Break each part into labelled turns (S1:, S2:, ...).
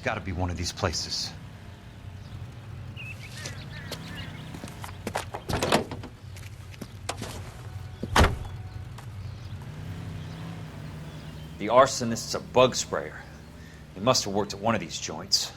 S1: got to be one of these places. The arsonist's a bug sprayer. He must have worked at one of these joints.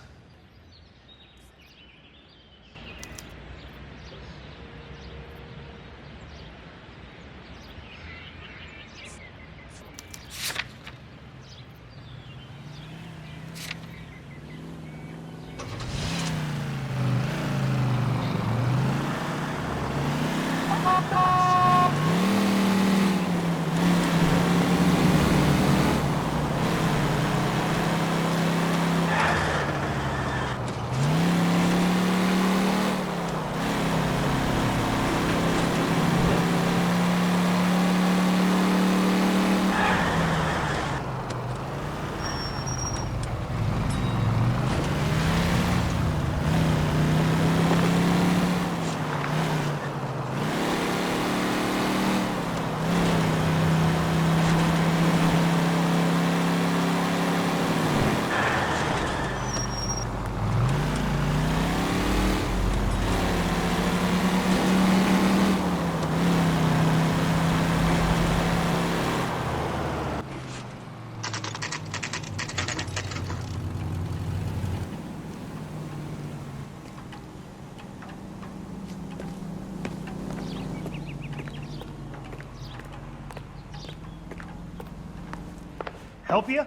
S2: Help you?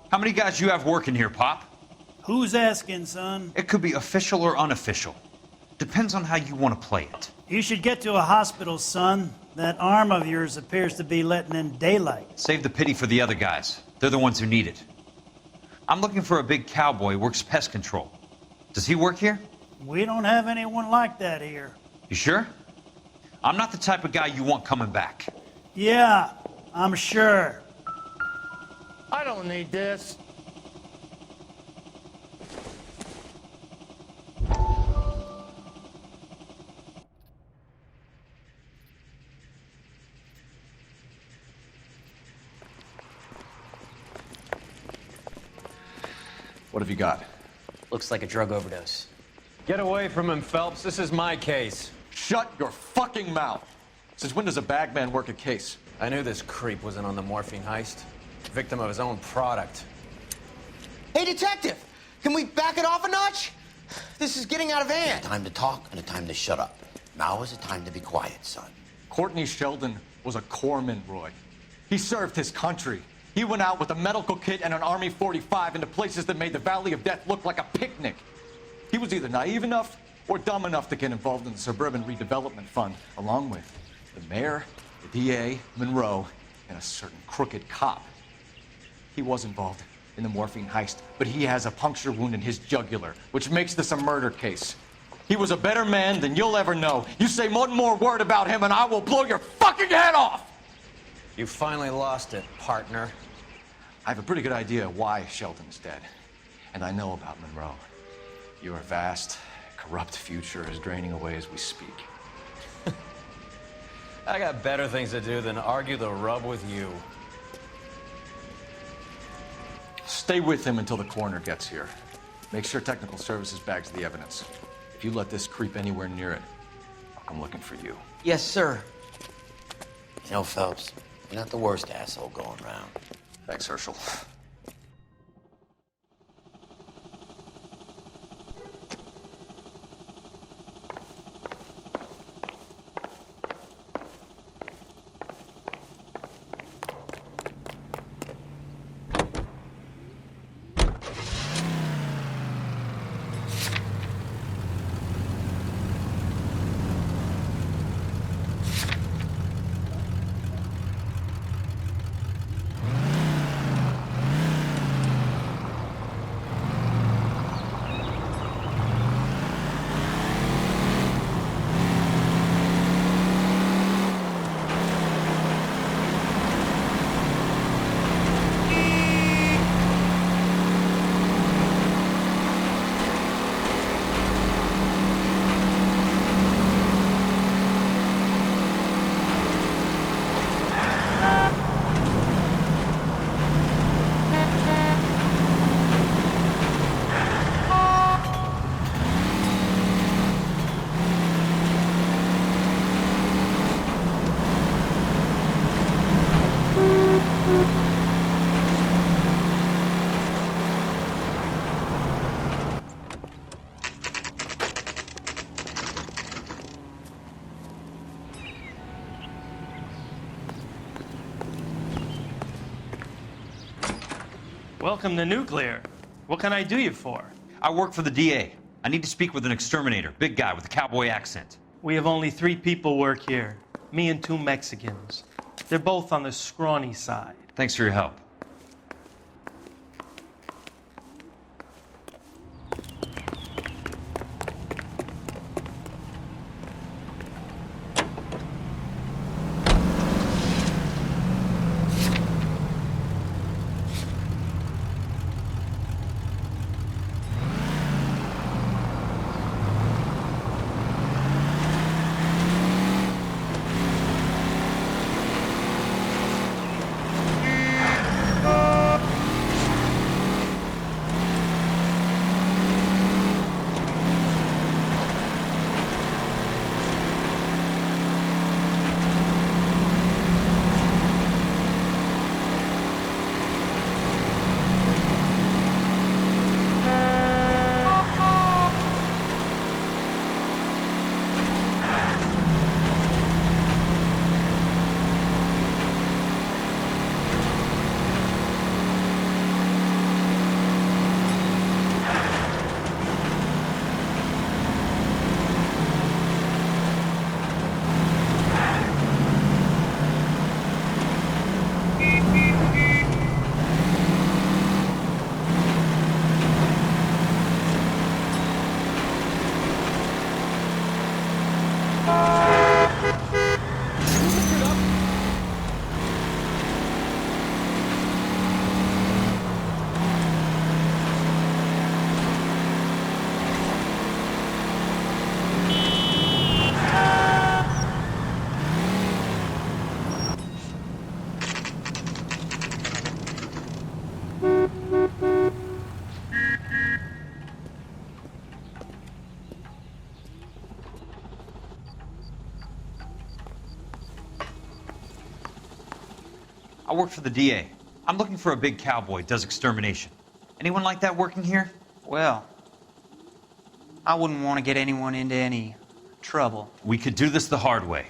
S1: How many guys you have working here, Pop?
S2: Who's asking, son?
S1: It could be official or unofficial. Depends on how you want to play it.
S2: You should get to a hospital, son. That arm of yours appears to be letting in daylight.
S1: Save the pity for the other guys. They're the ones who need it. I'm looking for a big cowboy who works pest control. Does he work here?
S2: We don't have anyone like that here.
S1: You sure? I'm not the type of guy you want coming back.
S2: Yeah, I'm sure.
S3: I don't need this.
S4: What have you got?
S5: Looks like a drug overdose.
S6: Get away from him, Phelps. This is my case.
S4: Shut your fucking mouth! Since when does a bagman work a case?
S6: I knew this creep was in on the morphine heist. Victim of his own product.
S7: Hey, detective! Can we back it off a notch? This is getting out of hand.
S8: A time to talk and a time to shut up. Now is the time to be quiet, son.
S4: Courtney Sheldon was a corpsman, Roy. He served his country. He went out with a medical kit and an Army 45 into places that made the Valley of Death look like a picnic. He was either naive enough or dumb enough to get involved in the Suburban Redevelopment Fund, along with the mayor, the DA, Monroe, and a certain crooked cop. He was involved in the morphine heist, but he has a puncture wound in his jugular, which makes this a murder case. He was a better man than you'll ever know. You say one more word about him and I will blow your fucking head off!
S6: You finally lost it, partner.
S4: I have a pretty good idea why Sheldon's dead. And I know about Monroe. Your vast, corrupt future is draining away as we speak.
S6: I got better things to do than argue the rub with you.
S4: Stay with him until the coroner gets here. Make sure technical services bags the evidence. If you let this creep anywhere near it, I'll come looking for you.
S5: Yes, sir.
S8: You know, Phelps, you're not the worst asshole going around.
S4: Thanks, Herschel.
S3: Welcome to Nuclear. What can I do you for?
S1: I work for the DA. I need to speak with an exterminator, big guy with a cowboy accent.
S3: We have only 3 people work here. Me and 2 Mexicans. They're both on the scrawny side.
S1: Thanks for your help. I work for the DA. I'm looking for a big cowboy, does extermination. Anyone like that working here?
S9: Well, I wouldn't want to get anyone into any trouble.
S1: We could do this the hard way.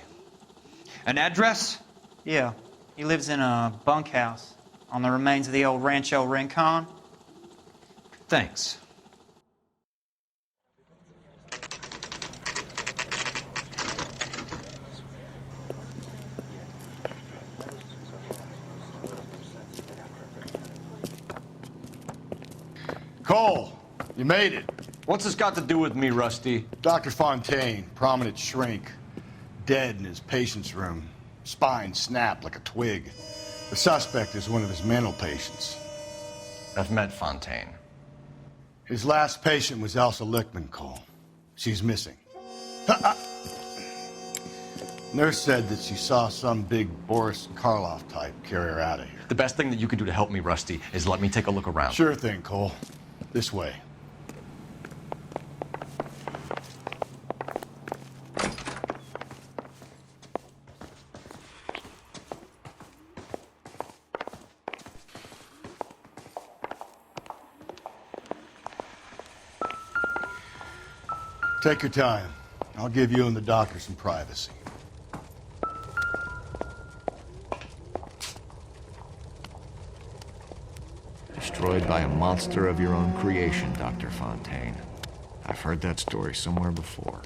S1: An address?
S9: Yeah, he lives in a bunkhouse on the remains of the old Rancho Rincon.
S1: Thanks.
S10: Cole, you made it.
S4: What's this got to do with me, Rusty?
S10: Dr. Fontaine, prominent shrink, dead in his patient's room. Spine snapped like a twig. The suspect is one of his mental patients.
S4: I've met Fontaine.
S10: His last patient was Elsa Lichtman, Cole. She's missing. Nurse said that she saw some big Boris Karloff type carry her out of here.
S4: The best thing that you can do to help me, Rusty, is let me take a look around.
S10: Sure thing, Cole. This way. Take your time. I'll give you and the doctor some privacy.
S11: Destroyed by a monster of your own creation, Dr. Fontaine. I've heard that story somewhere before.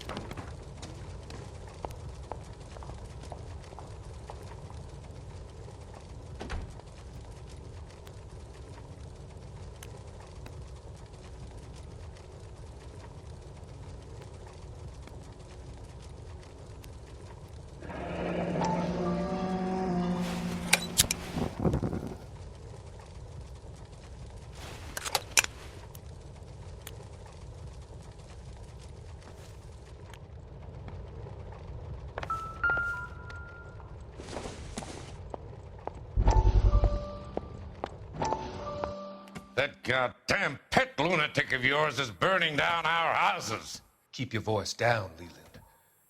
S12: That goddamn pet lunatic of yours is burning down our houses.
S13: Keep your voice down, Leland.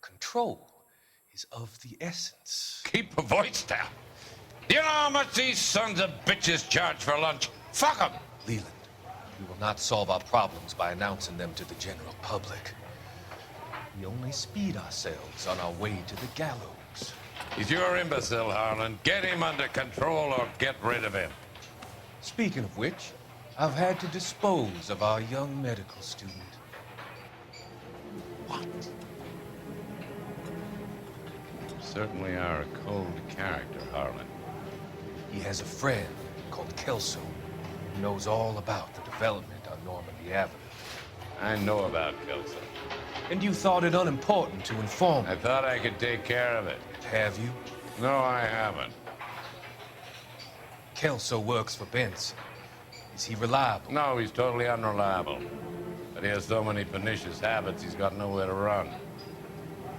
S13: Control is of the essence.
S12: Keep your voice down. You know how much these sons of bitches charge for lunch? Fuck them.
S13: Leland, we will not solve our problems by announcing them to the general public. We only speed ourselves on our way to the gallows.
S12: He's your imbecile, Harlan. Get him under control or get rid of him.
S13: Speaking of which, I've had to dispose of our young medical student.
S12: What? You certainly are a cold character, Harlan.
S13: He has a friend called Kelso who knows all about the development on Normandy Avenue.
S12: I know about Kelso.
S13: And you thought it unimportant to inform me.
S12: I thought I could take care of it.
S13: Have you?
S12: No, I haven't.
S13: Kelso works for Benson. Is he reliable?
S12: No, he's totally unreliable. But he has so many pernicious habits, he's got nowhere to run.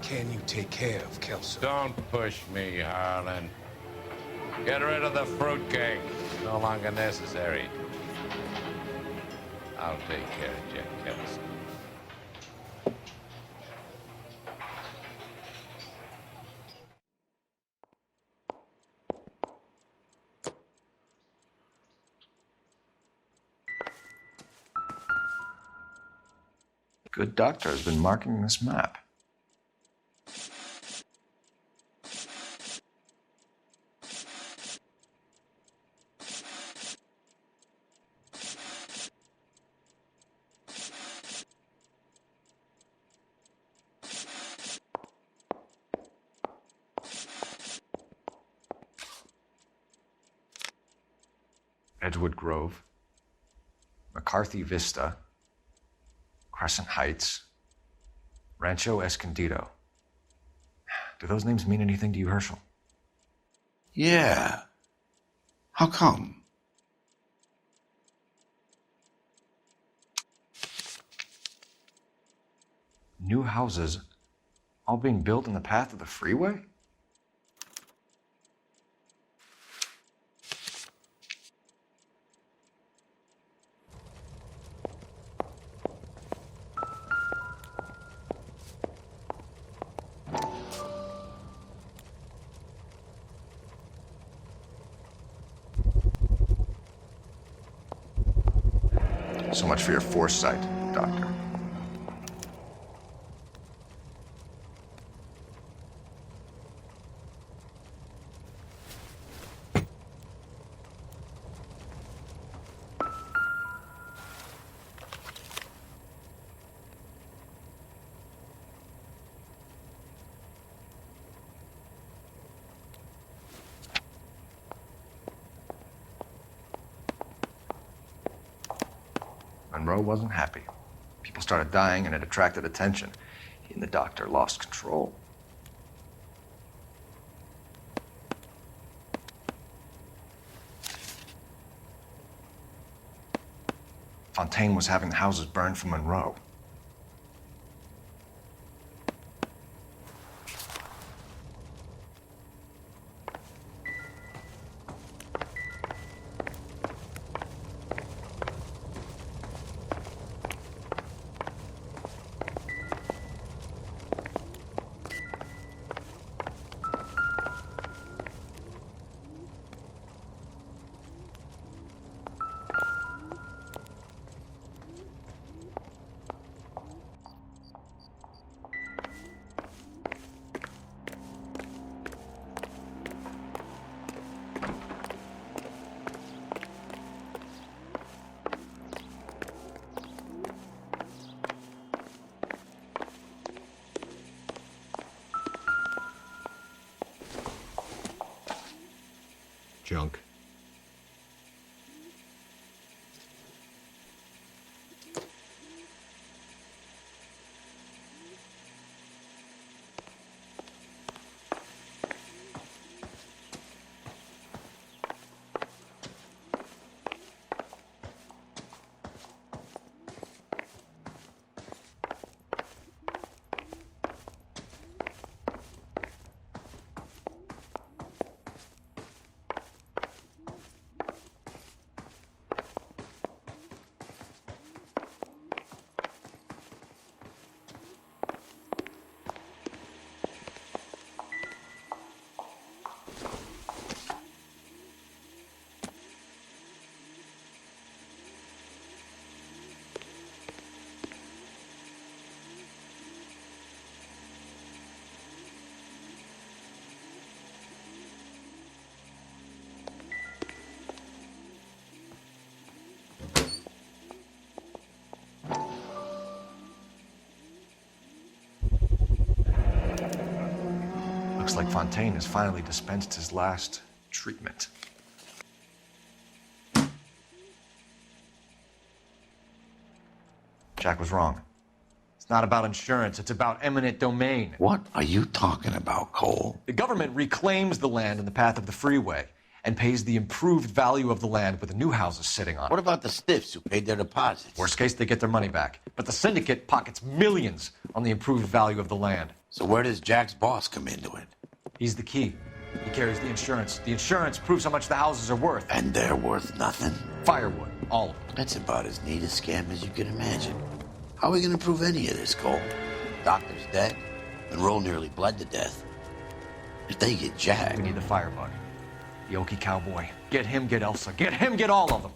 S13: Can you take care of Kelso?
S12: Don't push me, Harlan. Get rid of the fruitcake. It's no longer necessary. I'll take care of Jack Kelso.
S11: Good doctor has been marking this map. Edgewood Grove, McCarthy Vista, Crescent Heights, Rancho Escondido. Do those names mean anything to you, Herschel?
S10: Yeah. How come?
S11: New houses all being built in the path of the freeway? So much for your foresight, Doctor. Monroe wasn't happy. People started dying and it attracted attention. He and the doctor lost control. Fontaine was having the houses burned for Monroe. Junk.
S4: Looks like Fontaine has finally dispensed his last treatment. Jack was wrong. It's not about insurance, it's about eminent domain.
S8: What are you talking about, Cole?
S4: The government reclaims the land in the path of the freeway and pays the improved value of the land with the new houses sitting on it.
S8: What about the stiffs who paid their deposits?
S4: Worst case, they get their money back. But the syndicate pockets millions on the improved value of the land.
S8: So where does Jack's boss come into it?
S4: He's the key. He carries the insurance. The insurance proves how much the houses are worth.
S8: And they're worth nothing?
S4: Firewood, all of them.
S8: That's about as neat a scam as you can imagine. How are we going to prove any of this, Cole? Doctor's dead. Monroe nearly bled to death. If they get Jack...
S4: We need the firebug. The Okie cowboy. Get him, get Elsa. Get him, get all of them.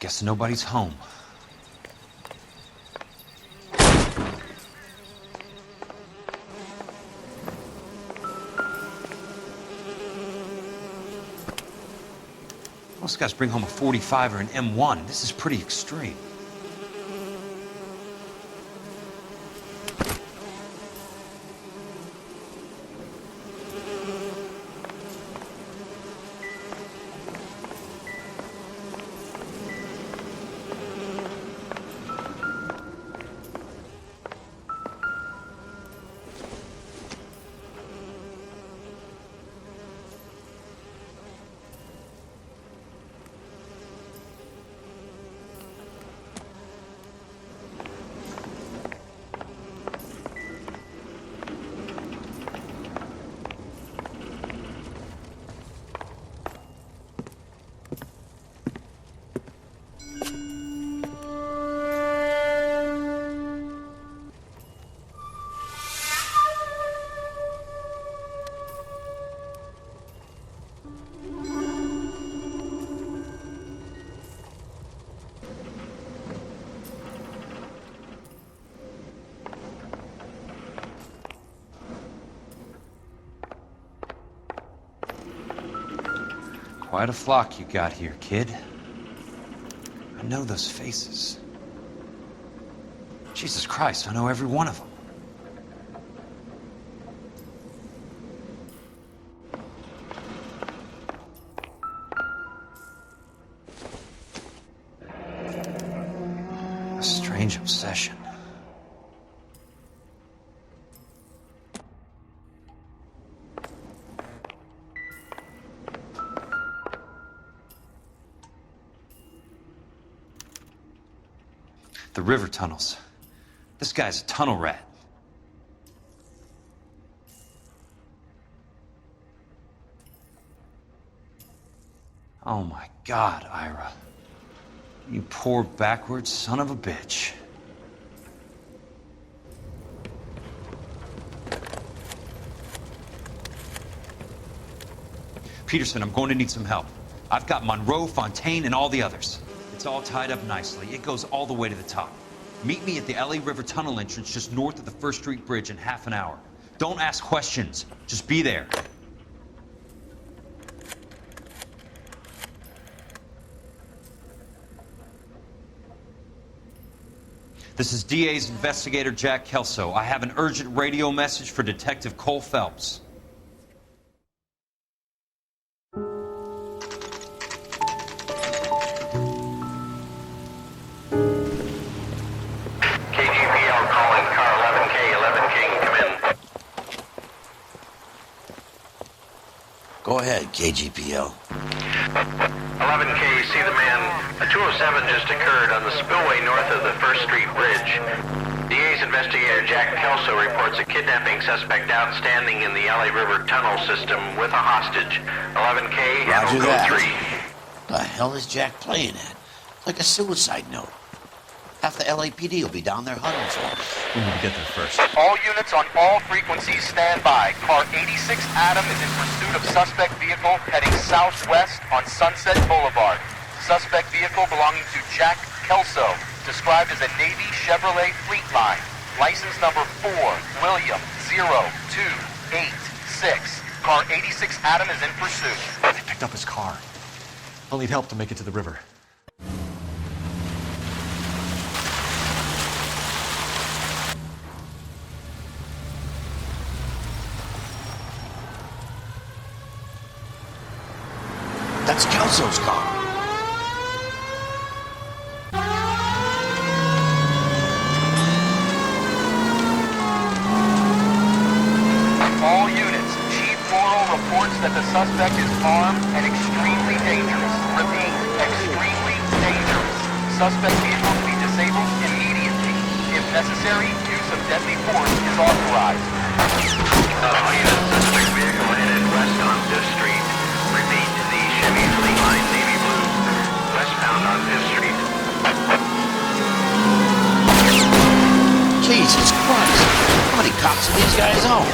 S1: Guess nobody's home. Most guys bring home a 45 or an M1. This is pretty extreme. Quite a flock you got here, kid. I know those faces. Jesus Christ, I know every one of them. A strange obsession. The river tunnels. This guy's a tunnel rat. Oh my God, Ira. You poor backwards son of a bitch. Peterson, I'm going to need some help. I've got Monroe, Fontaine, and all the others. It's all tied up nicely. It goes all the way to the top. Meet me at the LA River Tunnel entrance just north of the First Street Bridge in half an hour. Don't ask questions. Just be there. This is DA's investigator Jack Kelso. I have an urgent radio message for Detective Cole Phelps.
S8: Go ahead, KGPL.
S14: 11K, see the man. A 207 just occurred on the spillway north of the First Street Bridge. DA's investigator Jack Kelso reports a kidnapping suspect outstanding in the LA River tunnel system with a hostage. 11K,
S8: Roger
S14: code
S8: that.
S14: 3.
S8: The hell is Jack playing at? Like a suicide note. Half the LAPD will be down there hunting for him.
S4: We need to get there first.
S14: All units on all frequencies stand by. Car 86 Adam is in pursuit of suspect vehicle heading southwest on Sunset Boulevard. Suspect vehicle belonging to Jack Kelso, described as a Navy Chevrolet Fleetline. License number 4, William 0286. Car 86 Adam is in pursuit.
S4: They picked up his car. I'll need help to make it to the river.
S8: That's Kelso's car.
S14: All units, Chief Morrow reports that the suspect is armed and extremely dangerous. Repeat, extremely dangerous. Suspect vehicle to be disabled immediately. If necessary, use of deadly force is authorized. All units, suspect vehicle headed west on Fifth Street. Repeat, the Chevy Fleetline Navy Blue, westbound on Fifth Street.
S8: Jesus Christ. How many cops do these guys own?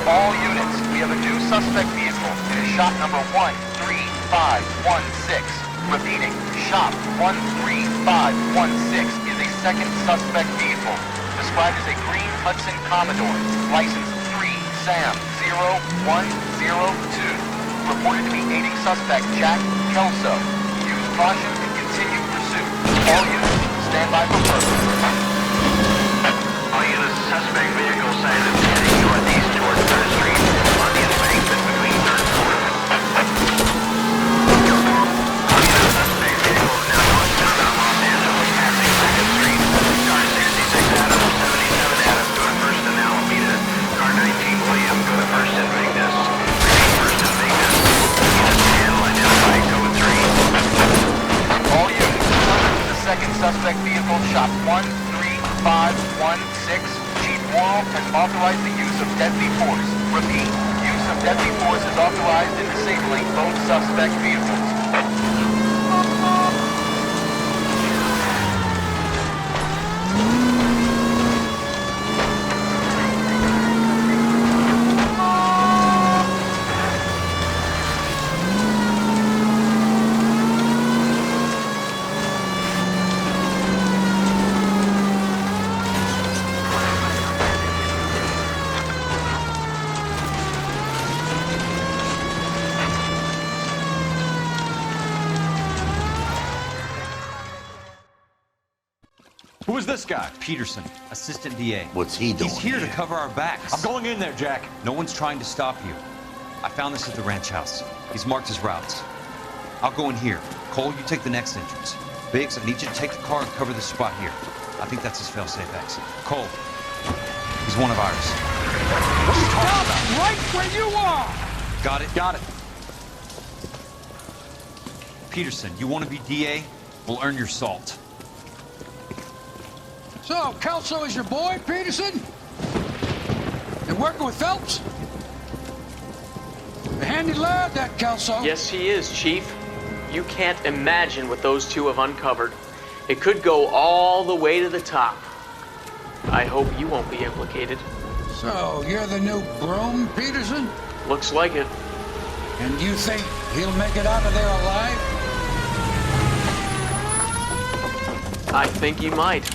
S14: All units, we have a new suspect vehicle. It is shop number 13516. Repeating, shop 13516 is a second suspect vehicle, described as a green Hudson Commodore, license 3 Sam 0102, reported to be aiding suspect Jack Kelso. Use caution and continue pursuit. All units, stand by for further. All units, suspect vehicle sighted heading northeast toward 3rd Street on the embankment between 3rd and 4th. All units, suspect vehicle now northbound on Los Angeles, passing 2nd Street. Car 66 Adam, 77 Adam, go to 1st and Alameda. Car 19 William, go to 1st and Vegas. 1st and Vegas. Units handle identified code 3. All units, subject to the second suspect vehicle, shop 13516. Chief Morrow has authorized the use of deadly force. Repeat, use of deadly force is authorized in disabling both suspect vehicles.
S4: Who is this guy?
S1: Peterson, assistant DA.
S8: What's he doing?
S1: He's here to cover our backs.
S4: I'm going in there, Jack.
S1: No one's trying to stop you. I found this at the ranch house. He's marked his routes. I'll go in here. Cole, you take the next entrance. Biggs, I need you to take the car and cover this spot here. I think that's his fail-safe exit. Cole, he's one of ours.
S4: What are you talking about?
S15: Right where you are!
S1: Got it?
S4: Got it.
S1: Peterson, you want to be DA? We'll earn your salt.
S15: So, Kelso is your boy, Peterson? And working with Phelps? A handy lad, that Kelso.
S16: Yes, he is, Chief. You can't imagine what those two have uncovered. It could go all the way to the top. I hope you won't be implicated.
S15: So, you're the new broom, Peterson?
S16: Looks like it.
S15: And you think he'll make it out of there alive?
S16: I think he might.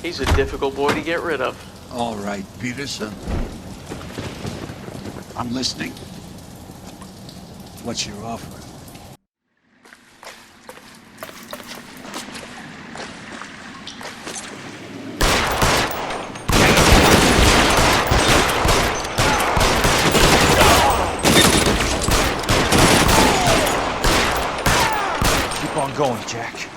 S16: He's a difficult boy to get rid of.
S15: All right, Peterson. I'm listening. What's your offer?
S1: Keep on going, Jack.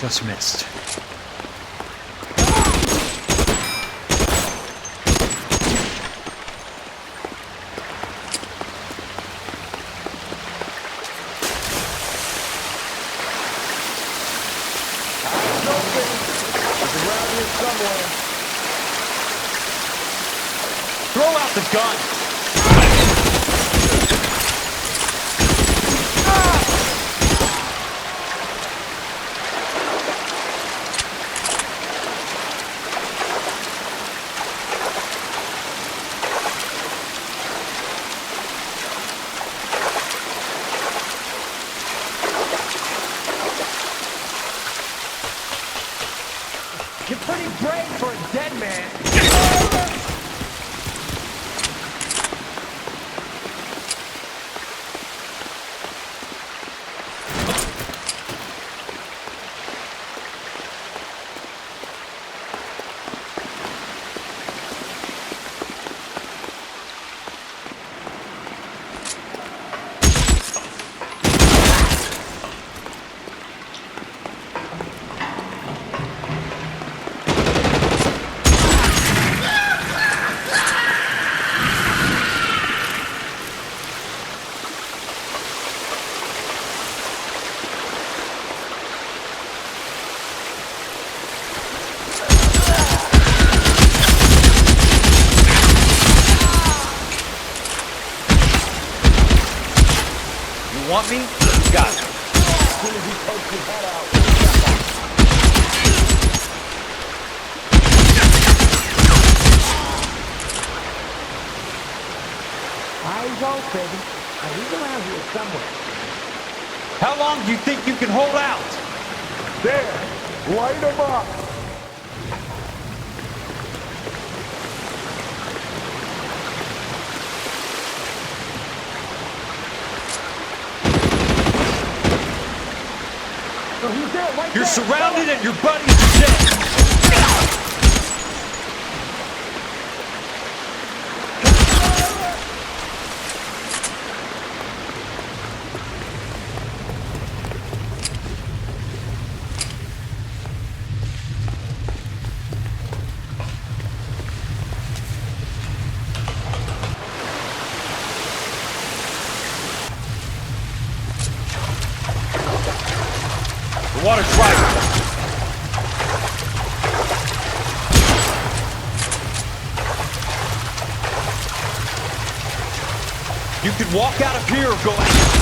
S1: Just missed.
S4: Throw out the gun! You're pretty brave for a dead man.
S1: Want me? You got it.
S4: As soon as he pokes his head out.
S17: Eyes open. He's around here somewhere.
S1: How long do you think you can hold out?
S17: There! Light him up!
S1: You're surrounded and your buddies are dead. The water's right. You can walk out of here or go out.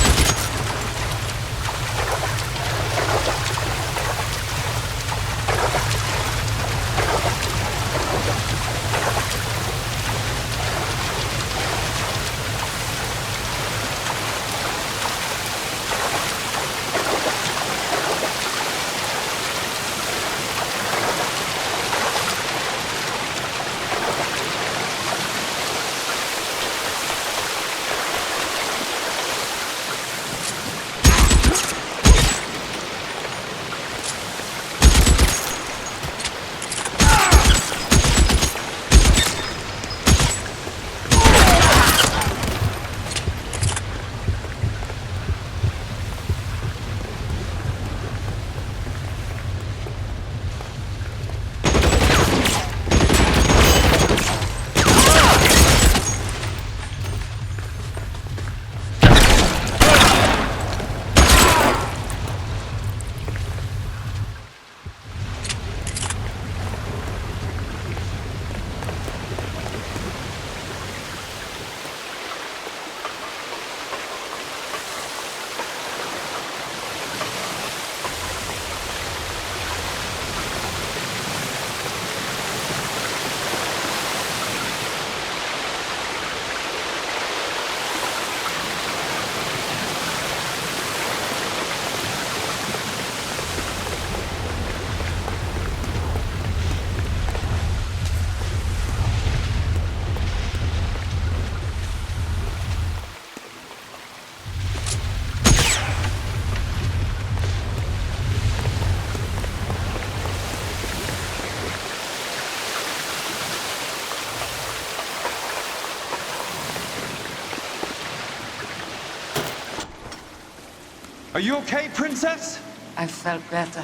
S1: Are you okay, Princess?
S18: I felt better.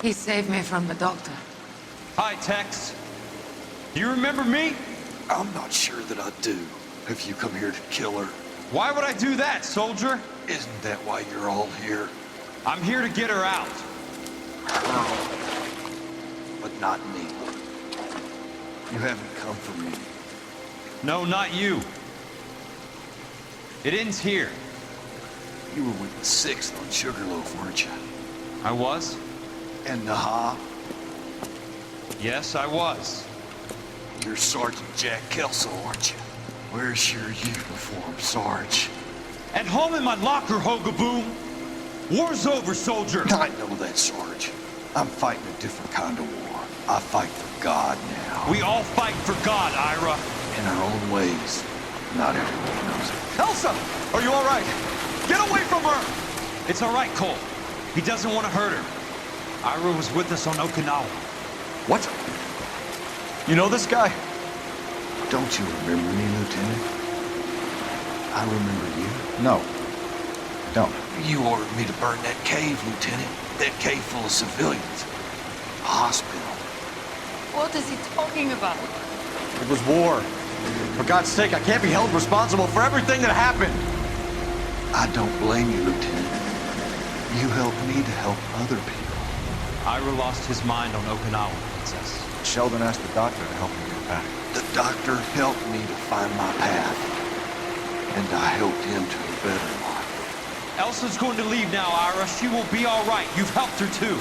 S18: He saved me from the doctor.
S1: Hi, Tex. Do you remember me?
S19: I'm not sure that I do. Have you come here to kill her?
S1: Why would I do that, soldier?
S19: Isn't that why you're all here?
S1: I'm here to get her out.
S19: Her. But not me. You haven't come for me.
S1: No, not you. It ends here.
S19: You were with the 6th on Sugarloaf, weren't you?
S1: I was?
S19: And Naha?
S1: Yes, I was.
S19: You're Sergeant Jack Kelso, aren't you? Where's your uniform, Sarge?
S1: At home in my locker, Hogaboom. War's over, soldier.
S19: I know that, Sarge. I'm fighting a different kind of war. I fight for God now.
S1: We all fight for God, Ira.
S19: In our own ways. Not everyone knows it.
S4: Elsa! Are you all right? Get away from her!
S1: It's all right, Cole. He doesn't want to hurt her. Ira was with us on Okinawa.
S4: What? You know this guy?
S19: Don't you remember me, Lieutenant? I remember you.
S4: No. Don't.
S19: You ordered me to burn that cave, Lieutenant. That cave full of civilians. A hospital.
S18: What is he talking about?
S4: It was war. For God's sake, I can't be held responsible for everything that happened.
S19: I don't blame you, Lieutenant. You helped me to help other people.
S1: Ira lost his mind on Okinawa, Princess.
S4: Sheldon asked the doctor to help him get back.
S19: The doctor helped me to find my path. And I helped him to a better life.
S1: Elsa's going to leave now, Ira. She will be all right. You've helped her, too.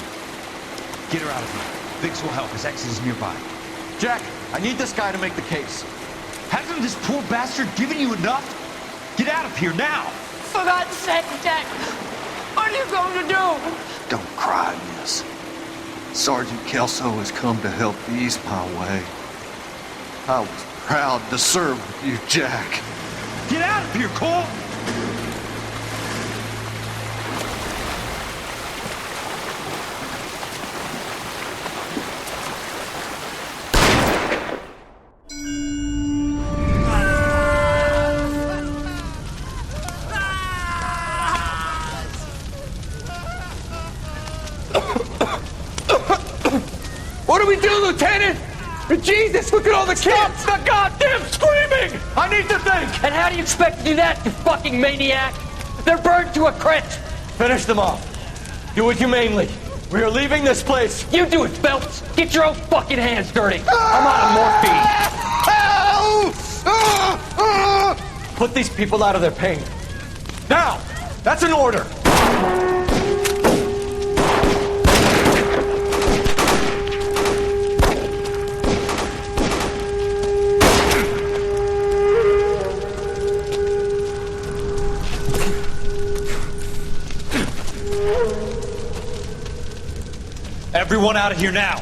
S1: Get her out of here. Biggs will help. His ex is nearby.
S4: Jack, I need this guy to make the case.
S1: Hasn't this poor bastard given you enough? Get out of here now!
S18: For God's sake, Jack! What are you going to do?
S19: Don't cry, miss. Sergeant Kelso has come to help ease my way. I was proud to serve with you, Jack.
S1: Get out of here, Cole!
S4: What do we do, Lieutenant? Jesus, look at all the kids! Stop the goddamn screaming! I need to think!
S16: And how do you expect to do that, you fucking maniac? They're burned to a crisp!
S4: Finish them off. Do it humanely. We are leaving this place.
S16: You do it, Phelps! Get your own fucking hands dirty! I'm out of morphine!
S4: Put these people out of their pain. Now! That's an order!
S1: Everyone out of here now.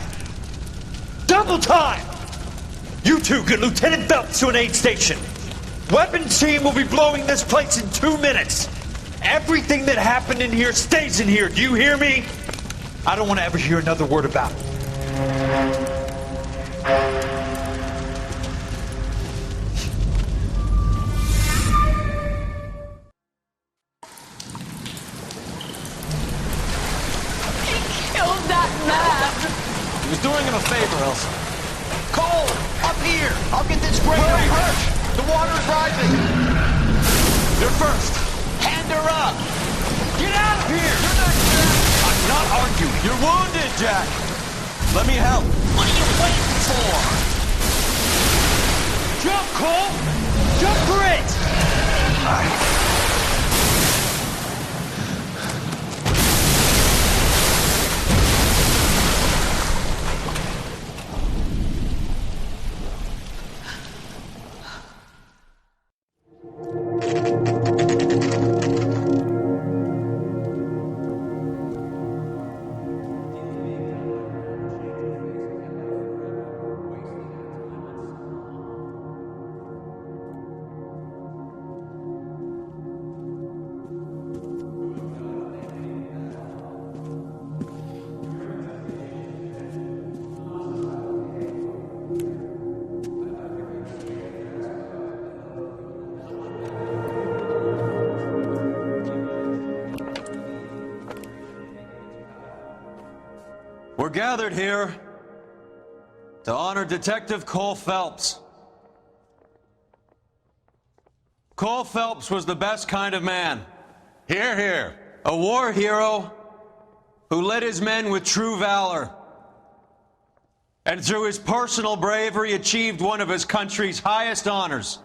S1: Double time! You two get Lieutenant Phelps to an aid station. Weapons team will be blowing this place in 2 minutes. Everything that happened in here stays in here. Do you hear me? I don't want to ever hear another word about it.
S4: He was doing him a favor, Elsa.
S7: Cole, up here! I'll get this breaker.
S4: Hurry!
S7: Hurt! The water's rising!
S4: You're first!
S7: Hand her up!
S1: Get out of here! You're not Jack! I'm not arguing.
S4: You're wounded, Jack! Let me help.
S7: What are you waiting for?
S1: Jump, Cole! Jump for it!
S20: We're gathered here to honor Detective Cole Phelps. Cole Phelps was the best kind of man.
S12: Hear, hear.
S20: A war hero who led his men with true valor. And through his personal bravery achieved one of his country's highest honors.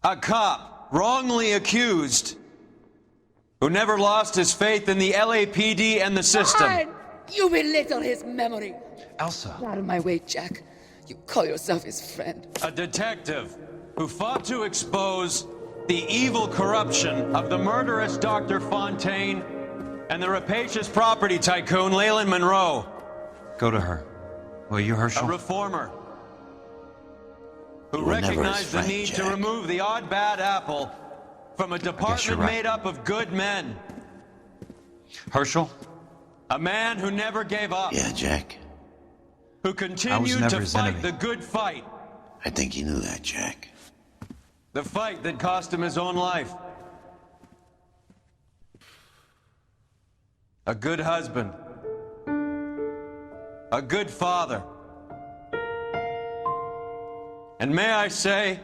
S20: A cop, wrongly accused, who never lost his faith in the LAPD and the system.
S18: Fine. You belittle his memory.
S1: Elsa.
S18: Get out of my way, Jack. You call yourself his friend.
S20: A detective who fought to expose the evil corruption of the murderous Dr. Fontaine and the rapacious property tycoon Leyland Monroe.
S1: Go to her. Will you, Herschel?
S20: A reformer who
S8: You were never his
S20: recognized the
S8: friend,
S20: need to
S8: Jack.
S20: remove the odd bad apple from a department
S1: right.
S20: made up of good men.
S1: Herschel?
S20: A man who never gave up.
S8: Yeah, Jack.
S20: Who
S1: I was
S20: continued
S1: never
S20: to
S1: his
S20: fight
S1: enemy.
S20: the good fight.
S8: I think you knew that, Jack.
S20: The fight that cost him his own life. A good husband. A good father. And may I say,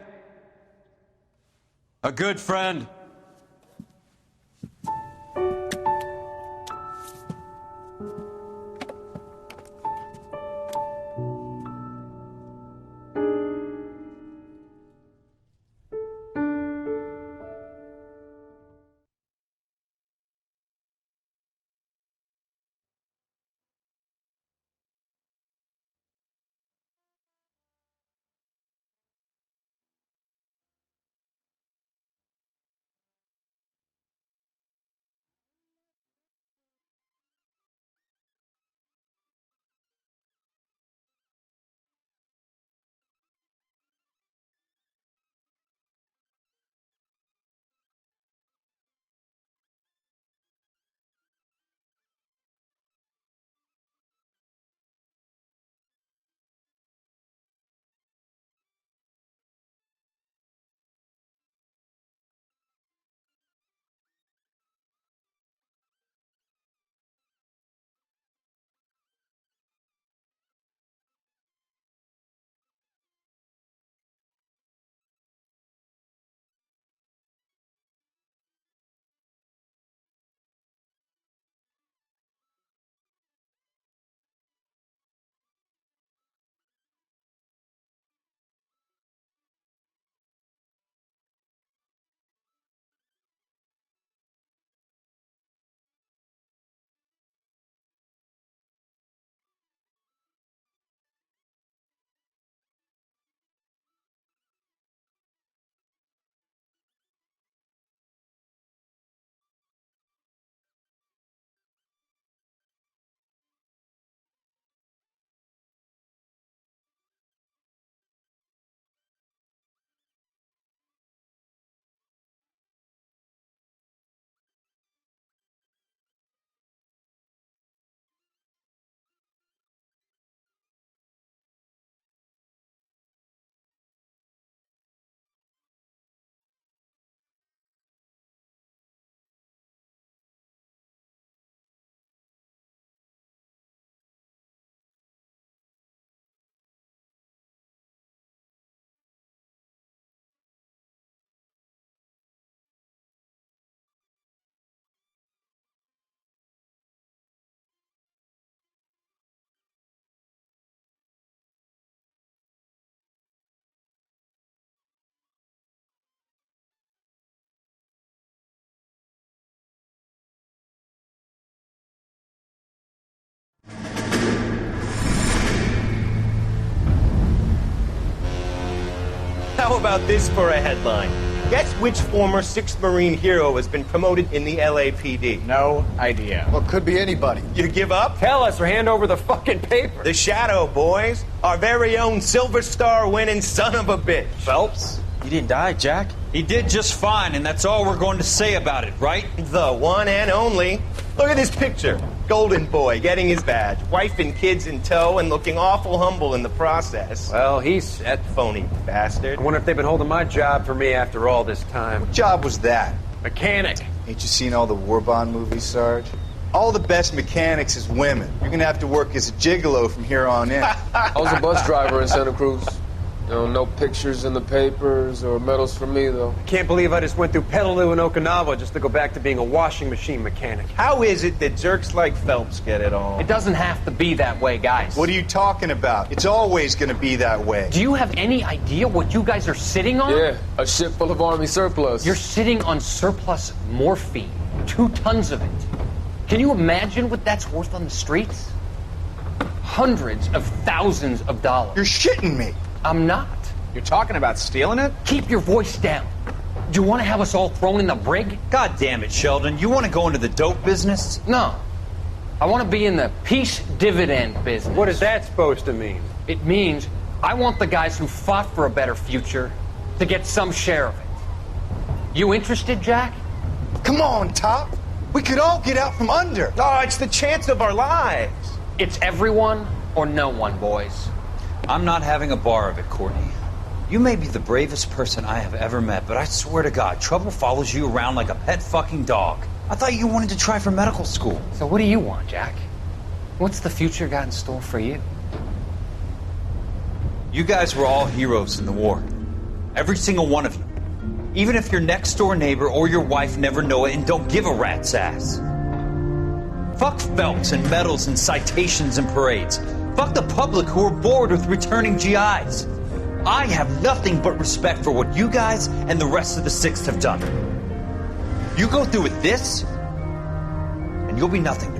S20: a good friend.
S21: How about this for a headline? Guess which former 6th Marine hero has been promoted in the LAPD?
S22: No idea.
S21: Well, could be anybody. You give up? Tell us or hand over the fucking paper. The Shadow, boys. Our very own Silver Star winning son of a bitch. Phelps?
S20: He didn't die, Jack. He did just fine, and that's all we're going to say about it, right?
S21: The one and only. Look at this picture. Golden boy getting his badge, wife and kids in tow, and looking awful humble in the process.
S6: Well, he's set.
S21: Phony bastard.
S6: I wonder if they've been holding my job for me after all this time.
S22: What job was that?
S6: Mechanic.
S22: Ain't you seen all the war bond movies, Sarge?
S2: All the best mechanics is women. You're gonna have to work as a gigolo from here on in.
S22: I was a bus driver in Santa Cruz. You know, no pictures in the papers or medals for me, though.
S21: I can't believe I just went through Petaloo and Okinawa just to go back to being a washing machine mechanic. How is it that jerks like Phelps get it all?
S23: It doesn't have to be that way, guys.
S2: What are you talking about? It's always gonna be that way.
S23: Do you have any idea what you guys are sitting on?
S22: Yeah, a ship full of Army surplus.
S23: You're sitting on surplus morphine. 2 tons of it. Can you imagine what that's worth on the streets? Hundreds of thousands of dollars.
S2: You're shitting me.
S23: I'm not.
S21: You're talking about stealing it?
S23: Keep your voice down. Do you want to have us all thrown in the brig?
S1: God damn it, Sheldon. You want to go into the dope business?
S23: No. I want to be in the peace dividend business.
S21: What is that supposed to mean?
S23: It means I want the guys who fought for a better future to get some share of it. You interested, Jack?
S2: Come on, Top. We could all get out from under.
S21: Oh, it's the chance of our lives.
S23: It's everyone or no one, boys.
S1: I'm not having a bar of it, Courtney. You may be the bravest person I have ever met, but I swear to God, trouble follows you around like a pet fucking dog. I thought you wanted to try for medical school.
S23: So what do you want, Jack? What's the future got in store for you?
S1: You guys were all heroes in the war. Every single one of you. Even if your next door neighbor or your wife never know it and don't give a rat's ass. Fuck Phelps and medals and citations and parades. Fuck the public who are bored with returning GIs. I have nothing but respect for what you guys and the rest of the 6th have done. You go through with this, and you'll be nothing to me.